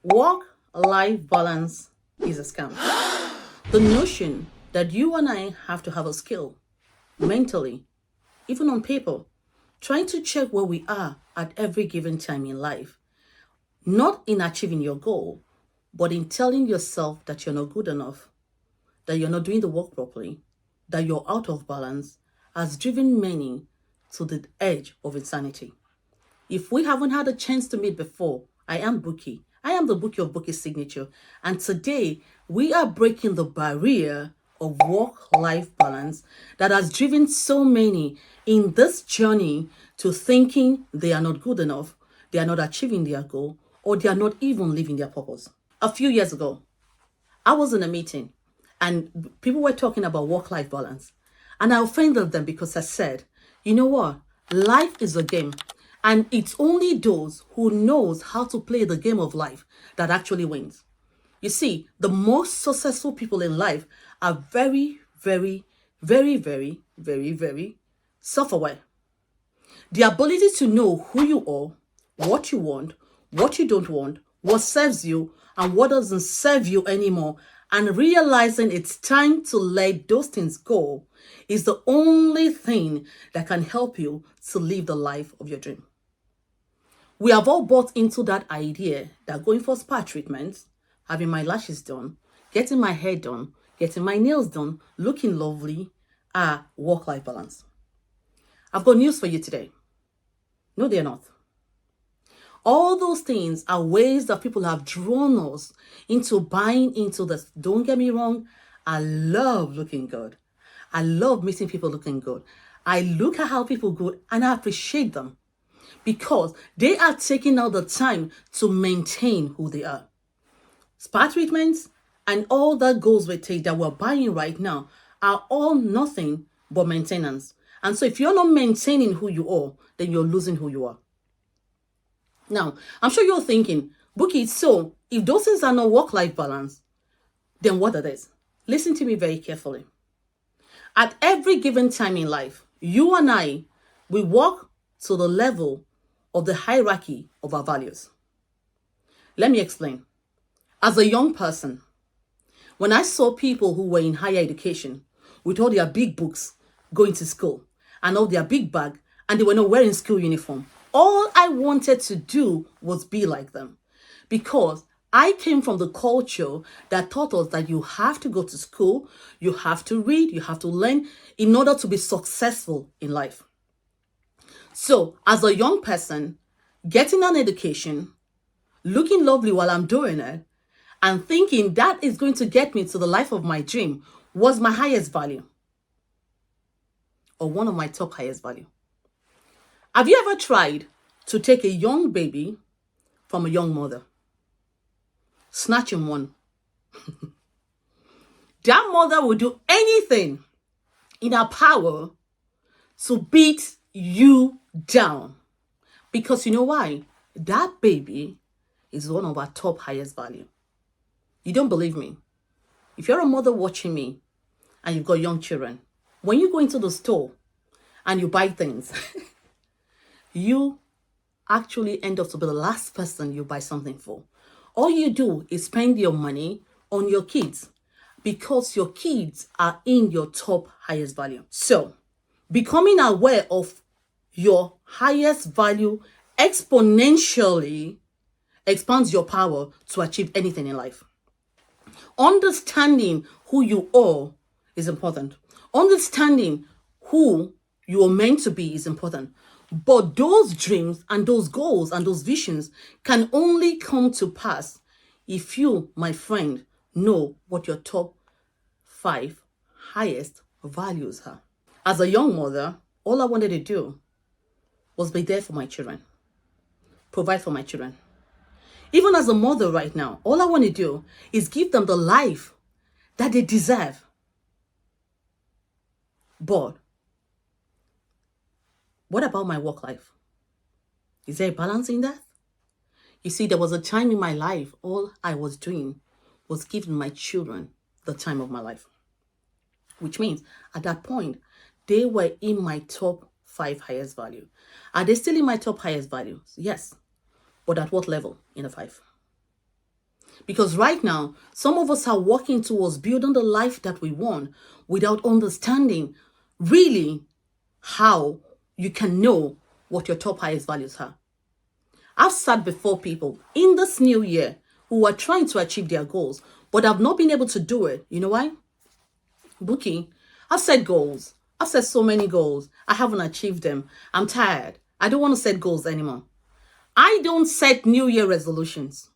Work-life balance is a scam. The notion that you and I have to have a skill, mentally, even on paper, trying to check where we are at every given time in life, not in achieving your goal, but in telling yourself that you're not good enough, that you're not doing the work properly, that you're out of balance, has driven many to the edge of insanity. If we haven't had a chance to meet before, I am Bukie. I am the Bukie of BukieSignature. And today, we are breaking the barrier of work-life balance that has driven so many in this journey to thinking they are not good enough, they are not achieving their goal, or they are not even living their purpose. A few years ago, I was in a meeting and people were talking about work-life balance. And I offended them because I said, you know what? Life is a game. And it's only those who knows how to play the game of life that actually wins. You see, the most successful people in life are very, very, very, very, very, very self-aware. The ability to know who you are, what you don't want, what serves you, and what doesn't serve you anymore, and realizing it's time to let those things go is the only thing that can help you to live the life of your dream. We have all bought into that idea that going for spa treatments, having my lashes done, getting my hair done, getting my nails done, looking lovely, are work-life balance. I've got news for you today. No, they're not. All those things are ways that people have drawn us into buying into this. Don't get me wrong. I love looking good. I love meeting people looking good. I look at how people go and I appreciate them because they are taking out the time to maintain who they are. Spa treatments and all that goes with it that we're buying right now are all nothing but maintenance. And so if you're not maintaining who you are, then you're losing who you are. Now, I'm sure you're thinking, Bukie, so if those things are not work-life balance, then what are these? Listen to me very carefully. At every given time in life, you and I, we walk to the level of the hierarchy of our values. Let me explain. As a young person, when I saw people who were in higher education with all their big books going to school and all their big bag and they were not wearing school uniform, all I wanted to do was be like them because I came from the culture that taught us that you have to go to school, you have to read, you have to learn in order to be successful in life. So as a young person, getting an education, looking lovely while I'm doing it, and thinking that is going to get me to the life of my dream was my highest value, or one of my top highest value. Have you ever tried to take a young baby from a young mother, snatching one? That mother will do anything in her power to beat you down. Because you know why? That baby is one of our top highest value. You don't believe me? If you're a mother watching me and you've got young children, when you go into the store and you buy things, you actually end up to be the last person you buy something for. All you do is spend your money on your kids because your kids are in your top highest value. So, becoming aware of your highest value exponentially expands your power to achieve anything in life. Understanding who you are is important. Understanding who you are meant to be is important. But those dreams and those goals and those visions can only come to pass if you, my friend, know what your top 5 highest values are. As a young mother, all I wanted to do was be there for my children, provide for my children. Even as a mother right now, all I want to do is give them the life that they deserve. But what about my work life? Is there a balance in that? You see, there was a time in my life, all I was doing was giving my children the time of my life. Which means at that point, they were in my top 5 highest value. Are they still in my top highest values? Yes. But at what level in a 5? Because right now, some of us are working towards building the life that we want without understanding really how you can know what your top highest values are. I've sat before people in this new year who are trying to achieve their goals, but have not been able to do it. You know why? Bukie, I've set goals. I've set so many goals. I haven't achieved them. I'm tired. I don't want to set goals anymore. I don't set New Year resolutions.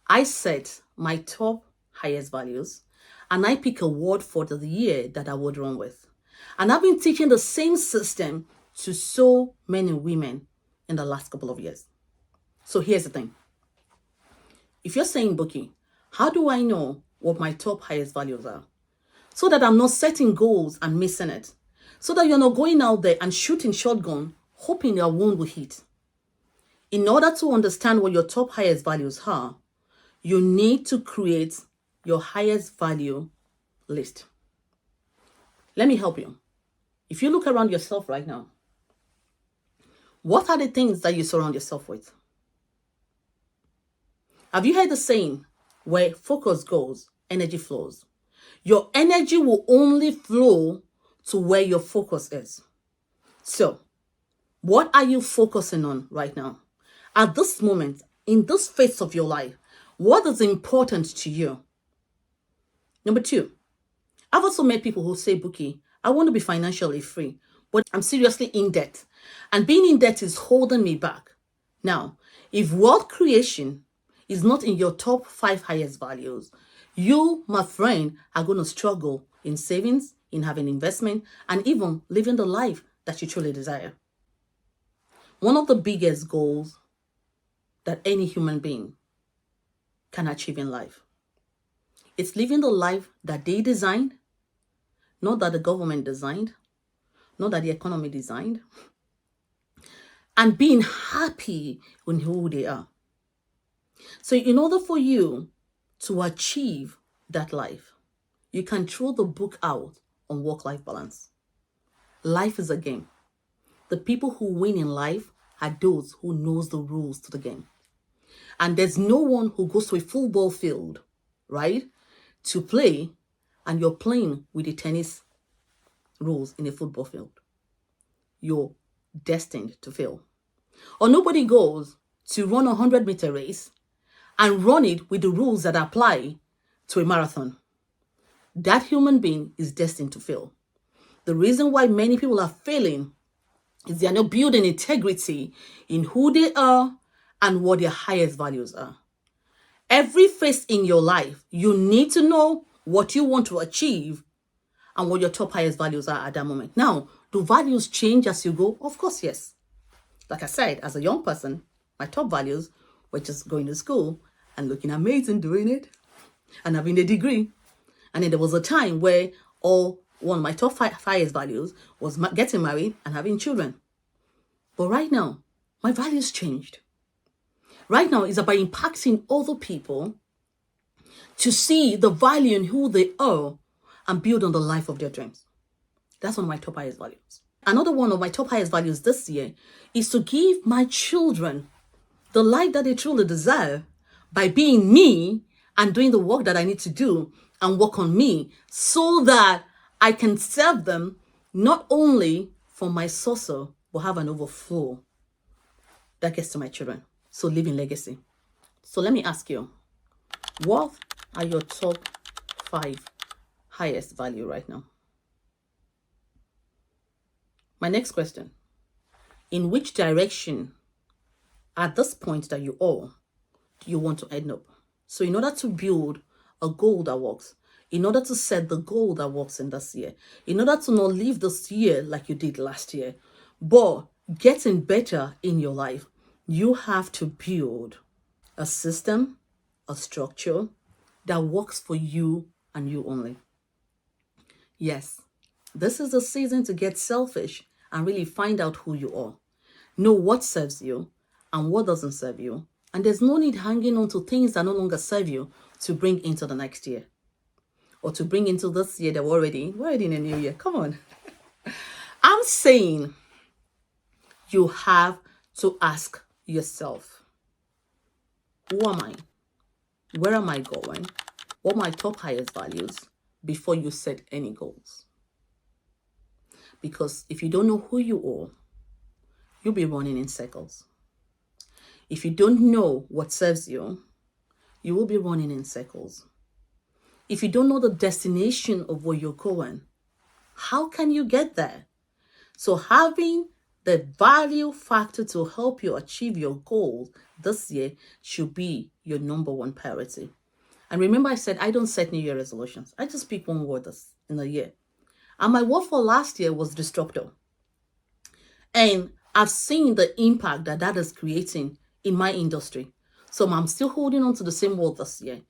I set my top highest values and I pick a word for the year that I would run with. And I've been teaching the same system to so many women in the last couple of years. So here's the thing. If you're saying, Bukie, how do I know what my top highest values are? So that I'm not setting goals and missing it. So that you're not going out there and shooting shotgun, hoping your wound will hit. In order to understand what your top highest values are, you need to create your highest value list. Let me help you. If you look around yourself right now, what are the things that you surround yourself with? Have you heard the saying, where focus goes, energy flows? Your energy will only flow to where your focus is. So, what are you focusing on right now? At this moment, in this phase of your life, what is important to you? Number two, I've also met people who say, Bukie, I want to be financially free, but I'm seriously in debt. And being in debt is holding me back. Now, if wealth creation is not in your top 5 highest values, you, my friend, are going to struggle in savings, in having investment, and even living the life that you truly desire. One of the biggest goals that any human being can achieve in life, it's living the life that they designed, not that the government designed, not that the economy designed, and being happy with who they are. So in order for you to achieve that life, you can throw the book out on work-life balance. Life is a game. The people who win in life are those who knows the rules to the game. And there's no one who goes to a football field, right, to play, and you're playing with the tennis rules in a football field. You're destined to fail. Or nobody goes to run a 100-meter race and run it with the rules that apply to a marathon. That human being is destined to fail. The reason why many people are failing is they are not building integrity in who they are and what their highest values are. Every phase in your life, you need to know what you want to achieve and what your top highest values are at that moment. Now, do values change as you go? Of course, yes. Like I said, as a young person, my top values were just going to school and looking amazing doing it and having a degree. And then there was a time where one of my top highest values was getting married and having children. But right now, my values changed. Right now, it's about impacting other people to see the value in who they are and build on the life of their dreams. That's one of my top highest values. Another one of my top highest values this year is to give my children the life that they truly deserve by being me and doing the work that I need to do and work on me so that I can serve them not only for my saucer, but have an overflow that gets to my children. So living legacy. So let me ask you, what are your top 5 highest value right now? My next question, in which direction at this point that you are, do you want to end up? So in order to build a goal that works, in order to set the goal that works in this year, in order to not live this year like you did last year, but getting better in your life, you have to build a system, a structure that works for you and you only. Yes, this is the season to get selfish and really find out who you are. Know what serves you and what doesn't serve you. And there's no need hanging on to things that no longer serve you to bring into the next year. Or to bring into this year that we're already in a new year. Come on. I'm saying you have to ask yourself, who am I? where am I going, what are my top highest values before you set any goals. Because if you don't know who you are, you'll be running in circles. If you don't know what serves you, you will be running in circles. If you don't know the destination of where you're going, how can you get there? So having the value factor to help you achieve your goals this year should be your number one priority. And remember, I said I don't set New Year resolutions. I just pick one word in a year. And my word for last year was disruptor. And I've seen the impact that that is creating in my industry. So I'm still holding on to the same word this year.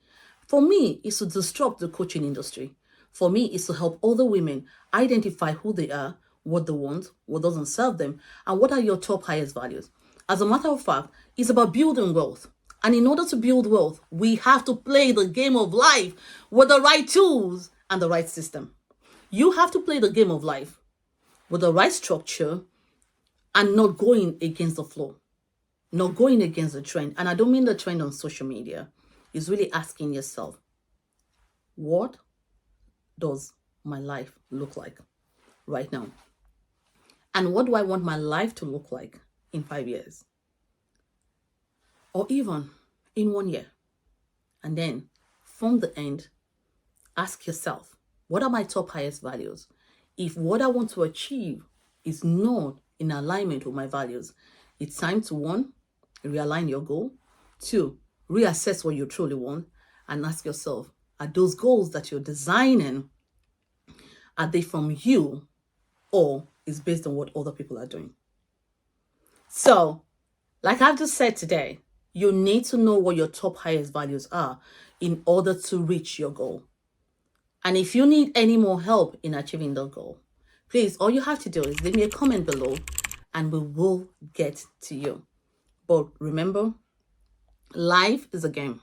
For me, it's to disrupt the coaching industry. For me, it's to help other women identify who they are, what they want, what doesn't serve them, and what are your top highest values. As a matter of fact, it's about building wealth. And in order to build wealth, we have to play the game of life with the right tools and the right system. You have to play the game of life with the right structure and not going against the flow, not going against the trend. And I don't mean the trend on social media. It's really asking yourself, what does my life look like right now? And what do I want my life to look like in 5 years? Or even in 1 year? And then from the end, ask yourself, what are my top highest values? If what I want to achieve is not in alignment with my values, it's time to 1, realign your goal. 2, reassess what you truly want and ask yourself, are those goals that you're designing, are they from you or is based on what other people are doing? So, like I've just said today, you need to know what your top highest values are in order to reach your goal. And if you need any more help in achieving the goal, please, all you have to do is leave me a comment below and we will get to you. But remember, life is a game.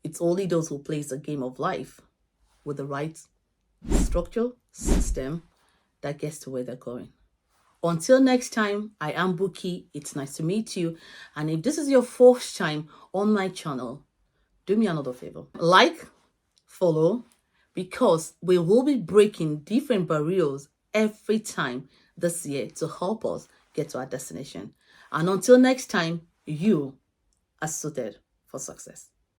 It's only those who play the game of life with the right structure, system that gets to where they're going. Until next time, I am Bukie. It's nice to meet you. And if this is your first time on my channel, do me another favor. Like, follow, because we will be breaking different barriers every time this year to help us get to our destination. And until next time, you are suited for success.